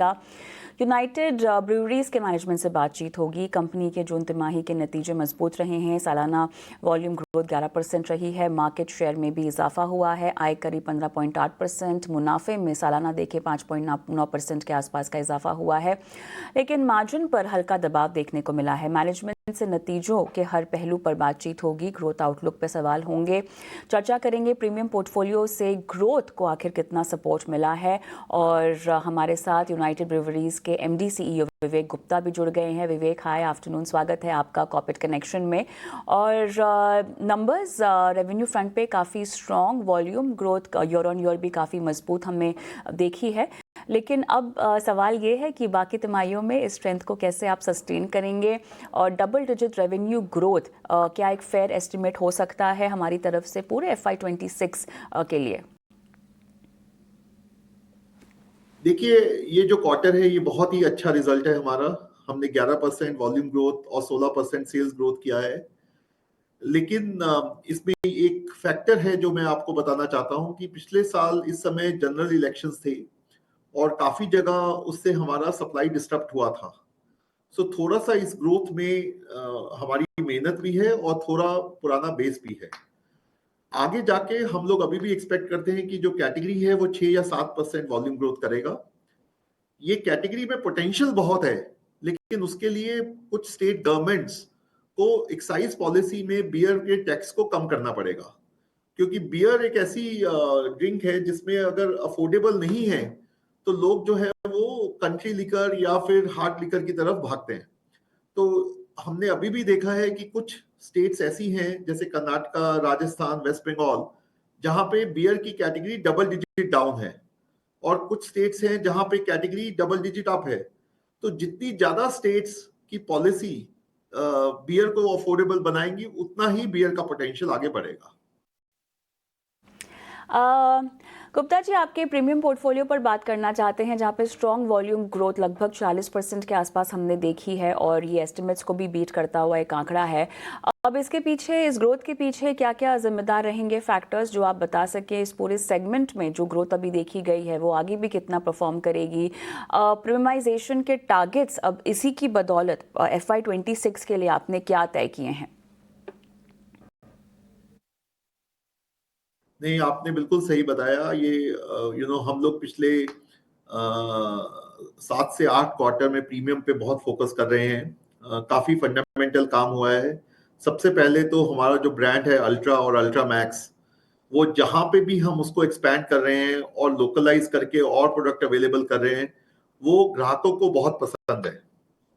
United breweries के management से बातचीत होगी। कंपनी के जून तिमाही के नतीजे मजबूत रहे हैं। सालाना वॉल्यूम ग्रोथ 11% रही है। मार्केट शेयर में भी इजाफा हुआ है। आय करीब 15.8%। मुनाफे में सालाना देखें 5.9% के आसपास का इजाफा हुआ है, लेकिन मार्जिन पर हल्का दबाव देखने को मिला है। मैनेजमेंट से नतीजों के हर पहलू पर बातचीत होगी। ग्रोथ आउटलुक पर सवाल होंगे। चर्चा करेंगे प्रीमियम पोर्टफोलियो से ग्रोथ को आखिर कितना सपोर्ट मिला है। और हमारे साथ यूनाइटेड ब्रूअरीज के एमडी सीईओ विवेक गुप्ता भी जुड़ गए हैं। विवेक, हाय आफ्टरनून, स्वागत है आपका कॉर्पोरेट कनेक्शन में। और नंबर्स रेवेन्यू फ्रंट पे काफ़ी strong, volume growth year on year भी काफ़ी मजबूत हमने देखी है, लेकिन अब सवाल ये है कि बाकी तिमाहियों में इस स्ट्रेंथ को कैसे आप सस्टेन करेंगे। और डबल डिजिट रेवेन्यू ग्रोथ क्या एक फेयर एस्टिमेट हो सकता है हमारी तरफ से पूरे FY26 के लिए? देखिए, ये जो क्वार्टर है ये बहुत ही अच्छा रिजल्ट है हमारा। हमने 11% वॉल्यूम ग्रोथ और 16% सेल्स ग्रोथ किया है। लेकिन इसमें एक फैक्टर है जो मैं आपको बताना चाहता हूं कि पिछले साल इस समय जनरल इलेक्शंस थे और काफी जगह उससे हमारा सप्लाई डिस्टर्ब हुआ था। सो थोड़ा सा इस ग्रोथ में हमारी मेहनत भी है और थोड़ा पुराना बेस भी है। आगे जाके हम लोग अभी भी एक्सपेक्ट करते हैं कि जो कैटेगरी है वो 6 या 7% वॉल्यूम ग्रोथ करेगा। ये कैटेगरी में पोटेंशियल बहुत है, लेकिन उसके लिए कुछ स्टेट गवर्नमेंट्स को एक्साइज पॉलिसी में बियर के टैक्स को कम करना पड़ेगा, क्योंकि बियर एक ऐसी ड्रिंक है जिसमें अगर अफोर्डेबल नहीं है तो लोग जो है वो कंट्री लिकर या फिर हार्ड लिकर की तरफ भागते हैं। तो हमने अभी भी देखा है कि कुछ स्टेट्स ऐसी हैं जैसे कर्नाटका, राजस्थान, वेस्ट बंगाल, जहां पे बियर की कैटेगरी डबल डिजिट डाउन है और कुछ स्टेट्स हैं जहां पे कैटेगरी डबल डिजिट अप है। तो जितनी ज्यादा स्टेट्स की पॉलिसी बियर को अफोर्डेबल बनाएंगी, उतना ही बियर का पोटेंशियल आगे बढ़ेगा। गुप्ता जी, आपके प्रीमियम पोर्टफोलियो पर बात करना चाहते हैं, जहां पे स्ट्रॉन्ग वॉल्यूम ग्रोथ लगभग 40% के आसपास हमने देखी है और ये एस्टिमेट्स को भी बीट करता हुआ एक आंकड़ा है। अब इसके पीछे, इस ग्रोथ के पीछे क्या क्या जिम्मेदार रहेंगे फैक्टर्स जो आप बता सके? इस पूरे सेगमेंट में जो ग्रोथ अभी देखी गई है वो आगे भी कितना परफॉर्म करेगी? प्रीमियमाइजेशन के टारगेट्स अब इसी की बदौलत FY26 के लिए आपने क्या तय किए हैं? नहीं, आपने बिल्कुल सही बताया। ये हम लोग पिछले 7 से 8 क्वार्टर में प्रीमियम पे बहुत फोकस कर रहे हैं। काफी फंडामेंटल काम हुआ है। सबसे पहले तो हमारा जो ब्रांड है अल्ट्रा और अल्ट्रा मैक्स, वो जहां पे भी हम उसको एक्सपैंड कर रहे हैं और लोकलाइज करके और प्रोडक्ट अवेलेबल कर रहे हैं, वो ग्राहकों को बहुत पसंद है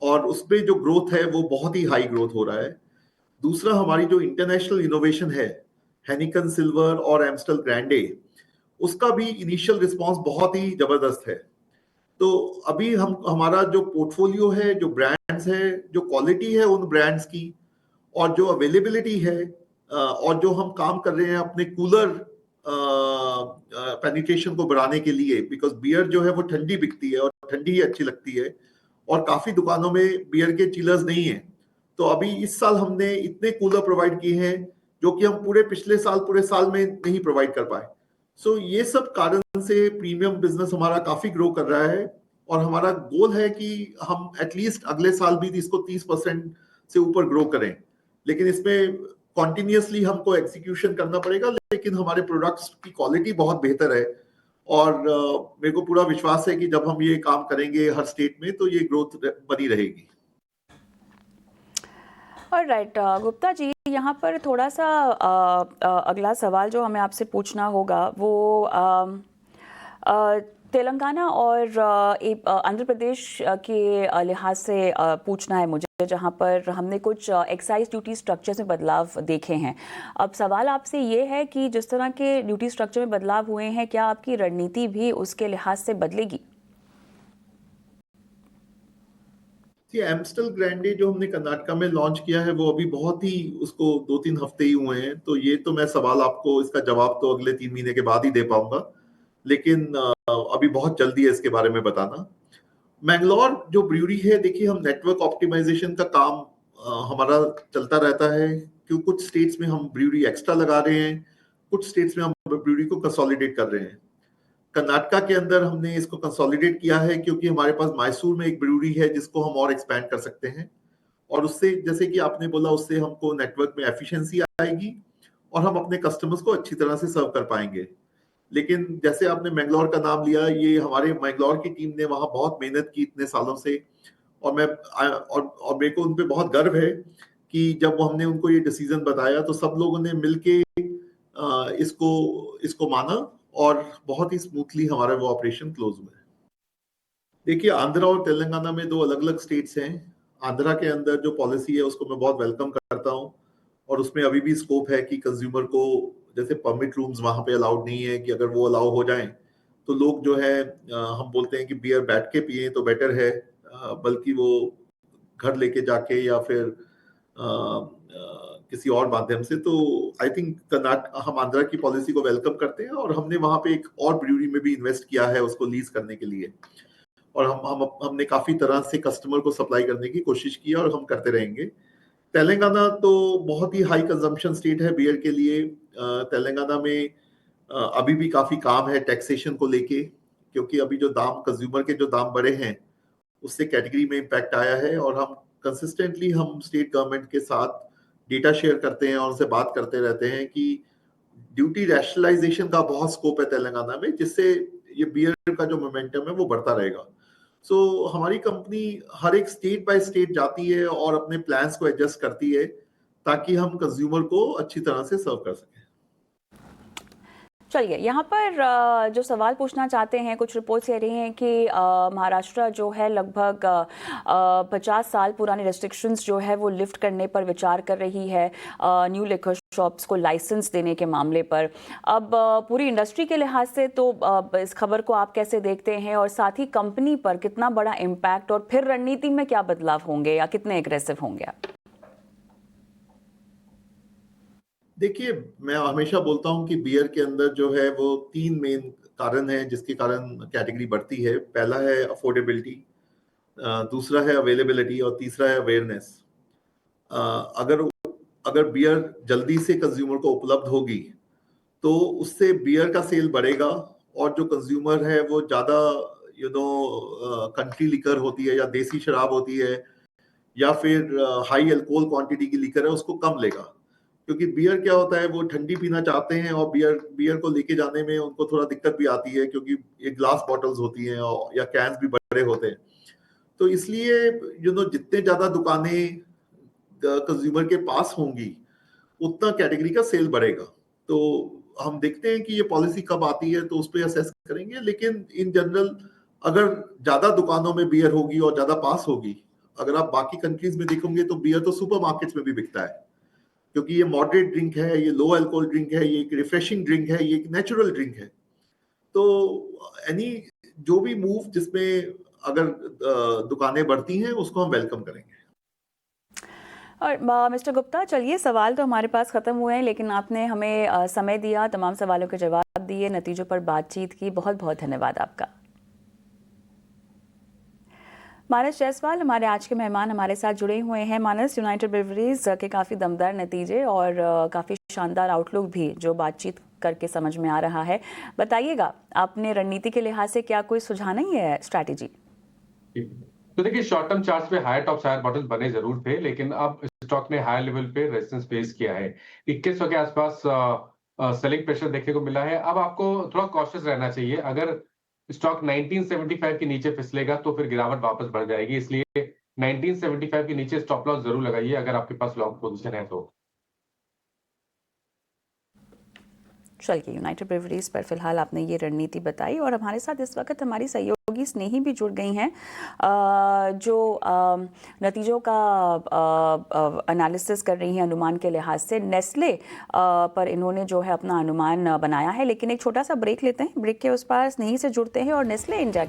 और उसमें जो ग्रोथ है वो बहुत ही हाई ग्रोथ हो रहा है। दूसरा, हमारी जो इंटरनेशनल इनोवेशन है, हेनिकन सिल्वर और एम्स्टल ग्रैंडे, उसका भी इनिशियल रिस्पांस बहुत ही जबरदस्त है। तो अभी हमारा जो पोर्टफोलियो है, जो ब्रांड्स है, जो क्वालिटी है उन ब्रांड्स की, और जो अवेलेबिलिटी है, और जो हम काम कर रहे हैं अपने कूलर पेनिट्रेशन को बढ़ाने के लिए, बिकॉज बियर जो है वो ठंडी बिकती है और ठंडी ही अच्छी लगती है और काफी दुकानों में बियर के चिलर्स नहीं है। तो अभी इस साल हमने इतने कूलर प्रोवाइड किए हैं जो कि हम पूरे पिछले साल पूरे साल में नहीं प्रोवाइड कर पाए। सो ये सब कारण से प्रीमियम बिजनेस हमारा काफी ग्रो कर रहा है और हमारा गोल है कि हम एटलीस्ट अगले साल भी इसको 30% से ऊपर ग्रो करें। लेकिन इसमें कॉन्टिन्यूसली हमको एग्जीक्यूशन करना पड़ेगा, लेकिन हमारे प्रोडक्ट्स की क्वालिटी बहुत बेहतर है और मेरे को पूरा विश्वास है कि जब हम ये काम करेंगे हर स्टेट में तो ये ग्रोथ बनी रहेगी। ऑलराइट गुप्ता जी, यहाँ पर थोड़ा सा अगला सवाल जो हमें आपसे पूछना होगा वो तेलंगाना और आंध्र प्रदेश के लिहाज से पूछना है मुझे, जहाँ पर हमने कुछ एक्साइज ड्यूटी स्ट्रक्चर्स में बदलाव देखे हैं। अब सवाल आपसे ये है कि जिस तरह के ड्यूटी स्ट्रक्चर में बदलाव हुए हैं, क्या आपकी रणनीति भी उसके लिहाज से बदलेगी? एम्स्टल ग्रैंडे जो हमने कर्नाटका में लॉन्च किया है वो अभी बहुत ही, उसको 2-3 हफ्ते ही हुए हैं, तो ये तो मैं सवाल आपको इसका जवाब तो अगले 3 महीने के बाद ही दे पाऊंगा, लेकिन अभी बहुत जल्दी है इसके बारे में बताना। मैंगलोर जो ब्रूअरी है, देखिए हम नेटवर्क ऑप्टिमाइजेशन का काम हमारा चलता रहता है, क्योंकि कुछ स्टेट्स में हम ब्रूअरी एक्स्ट्रा लगा रहे हैं, कुछ स्टेट्स में हम ब्रूअरी को कंसोलिडेट कर रहे हैं। कर्नाटका के अंदर हमने इसको कंसोलिडेट किया है क्योंकि हमारे पास मैसूर में एक ब्रूरी है जिसको हम और एक्सपैंड कर सकते हैं, और उससे जैसे कि आपने बोला उससे हमको नेटवर्क में एफिशिएंसी आएगी और हम अपने कस्टमर्स को अच्छी तरह से सर्व कर पाएंगे। लेकिन जैसे आपने मैंगलोर का नाम लिया, ये हमारे मैंगलोर की टीम ने वहां बहुत मेहनत की इतने सालों से, और मेरे को उन पे बहुत गर्व है कि जब हमने उनको ये डिसीजन बताया तो सब लोगों ने मिलके इसको माना और बहुत ही स्मूथली हमारा वो ऑपरेशन क्लोज हुआ है। देखिए, आंध्रा और तेलंगाना में दो अलग अलग स्टेट्स हैं। आंध्रा के अंदर जो पॉलिसी है उसको मैं बहुत वेलकम करता हूँ, और उसमें अभी भी स्कोप है कि कंज्यूमर को, जैसे परमिट रूम्स वहां पे अलाउड नहीं है, कि अगर वो अलाउ हो जाएं तो लोग जो है हम बोलते हैं कि बियर बैठ के पिए तो बेटर है, बल्कि वो घर लेके जाके या फिर किसी और माध्यम से। तो आई थिंक कर्नाटक, हम आंध्रा की पॉलिसी को वेलकम करते हैं, और हमने वहां पे एक और ब्रूरी में भी इन्वेस्ट किया है उसको लीज करने के लिए, और हमने काफी तरह से कस्टमर को सप्लाई करने की कोशिश की है और हम करते रहेंगे। तेलंगाना तो बहुत ही हाई कंजम्पशन स्टेट है बियर के लिए। तेलंगाना में अभी भी काफी काम है टैक्सेशन को लेके, क्योंकि अभी जो दाम, कंज्यूमर के जो दाम बढ़े हैं उससे कैटेगरी में इम्पैक्ट आया है, और हम कंसिस्टेंटली हम स्टेट गवर्नमेंट के साथ डेटा शेयर करते हैं और उनसे बात करते रहते हैं कि ड्यूटी रैशनलाइजेशन का बहुत स्कोप है तेलंगाना में, जिससे ये बियर का जो मोमेंटम है वो बढ़ता रहेगा। सो हमारी कंपनी हर एक स्टेट बाय स्टेट जाती है और अपने प्लान्स को एडजस्ट करती है ताकि हम कंज्यूमर को अच्छी तरह से सर्व कर सकें। चलिए, यहाँ पर जो सवाल पूछना चाहते हैं, कुछ रिपोर्ट्स कह रही हैं कि महाराष्ट्र जो है लगभग 50 साल पुरानी रेस्ट्रिक्शंस जो है वो लिफ्ट करने पर विचार कर रही है न्यू लिकर शॉप्स को लाइसेंस देने के मामले पर। अब पूरी इंडस्ट्री के लिहाज से तो इस खबर को आप कैसे देखते हैं, और साथ ही कंपनी पर कितना बड़ा इम्पैक्ट, और फिर रणनीति में क्या बदलाव होंगे या कितने एग्रेसिव होंगे आप? देखिए, मैं हमेशा बोलता हूं कि बियर के अंदर जो है वो तीन मेन कारण है जिसके कारण कैटेगरी बढ़ती है। पहला है अफोर्डेबिलिटी, दूसरा है अवेलेबिलिटी, और तीसरा है अवेयरनेस। अगर अगर बियर जल्दी से कंज्यूमर को उपलब्ध होगी तो उससे बियर का सेल बढ़ेगा, और जो कंज्यूमर है वो ज्यादा कंट्री लिकर होती है या देसी शराब होती है या फिर हाई अल्कोहल क्वांटिटी की लिकर है उसको कम लेगा। क्योंकि बियर क्या होता है, वो ठंडी पीना चाहते हैं, और बियर को लेके जाने में उनको थोड़ा दिक्कत भी आती है क्योंकि ये ग्लास बॉटल्स होती हैं या कैंस भी बड़े होते हैं। तो इसलिए जितने ज्यादा दुकानें कंज्यूमर के पास होंगी उतना कैटेगरी का सेल बढ़ेगा। तो हम देखते हैं कि ये पॉलिसी कब आती है तो उस पर असेस करेंगे, लेकिन इन जनरल अगर ज्यादा दुकानों में बियर होगी और ज्यादा पास होगी, अगर आप बाकी कंट्रीज में देखोगे तो बियर तो सुपरमार्केट्स में भी बिकता है, क्योंकि ये मॉडरेट ड्रिंक है, ये लो अल्कोहल ड्रिंक है, ये एक रिफ्रेशिंग ड्रिंक है, ये एक नेचुरल ड्रिंक है। तो एनी जो भी मूव जिसमें अगर दुकानें बढ़ती हैं उसको हम वेलकम करेंगे। और मिस्टर गुप्ता, चलिए, सवाल तो हमारे पास ख़त्म हुए हैं, लेकिन आपने हमें समय दिया, तमाम सवालों के जवाब दिए, नतीजों पर बातचीत की। बहुत बहुत धन्यवाद आपका। मानस जायसवाल हमारे आज के मेहमान हमारे साथ जुड़े हुए हैं। मानस, यूनाइटेड ब्रेवरीज के काफ़ी दमदार नतीजे और काफ़ी शानदार आउटलुक भी जो बातचीत करके समझ में आ रहा है। बताइएगा, आपने रणनीति के लिहाज से क्या कोई सुझाना ही है स्ट्रैटेजी? तो देखिए, शॉर्ट टर्म चार्ट्स पे हायर टॉप हायर बॉटम बने जरूर थे, लेकिन अब स्टॉक ने हायर लेवल पे रेजिस्टेंस फेस किया है। 2100 के आसपास सेलिंग प्रेशर देखने को मिला है। अब आपको थोड़ा कॉशियस रहना चाहिए। अगर स्टॉक 1975 के नीचे फिसलेगा तो फिर गिरावट वापस बढ़ जाएगी, इसलिए 1975 के नीचे स्टॉप लॉस जरूर लगाइए अगर आपके पास लॉन्ग पोजीशन है तो। चलिए, यूनाइटेड ब्रेवरीज पर फिलहाल आपने ये रणनीति बताई, और हमारे साथ इस वक्त हमारी सहयोगी स्नेही भी जुड़ गई हैं जो नतीजों का एनालिसिस कर रही हैं अनुमान के लिहाज से। नेस्ले पर इन्होंने जो है अपना अनुमान बनाया है, लेकिन एक छोटा सा ब्रेक लेते हैं। ब्रेक के उस पार स्नेही से जुड़ते हैं और नेस्ले इंडिया